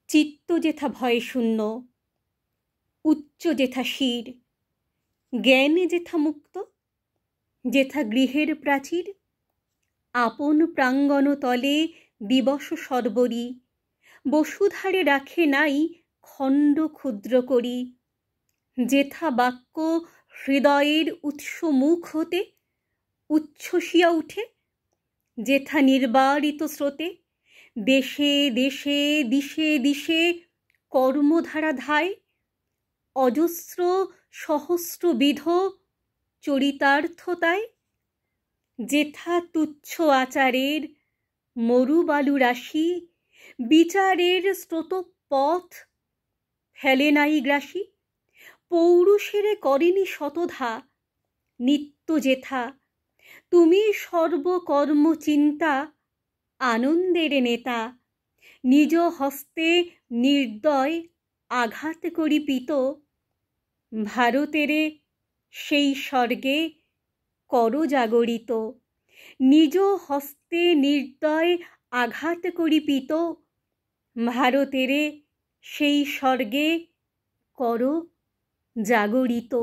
চিত্ত যেথা ভয়ে শূন্য, উচ্চ যেথা শির, জ্ঞানে যেথা মুক্ত, যেথা গৃহের প্রাচীর, আপন প্রাঙ্গণ তলে দিবস সর্বরি, বসুধারে রাখে নাই খণ্ড ক্ষুদ্র করি, যেথা বাক্য হৃদয়ের উৎস মুখ হতে উচ্ছ্বসিয়া উঠে, যেথা নির্বারিত স্রোতে দেশে দেশে দিশে দিশে কর্মধারা ধায়, অজস্র সহস্রবিধ চরিতার্থতায়, যেথা তুচ্ছ আচারের মরুবালু রাশি বিচারের স্রোতপথ ফেলে নাই গ্রাসী, পৌরুষেরে করেনি শতধা নিত্য যেথা, তুমি সর্বকর্ম চিন্তা আনন্দের নেতা, নিজ হস্তে নির্দয় আঘাত করি পিত, ভারতেরে সেই স্বর্গে কর জাগরিত, নিজ হস্তে নির্দয় আঘাত করি পিত, ভারতেরে সেই স্বর্গে কর জাগরিত।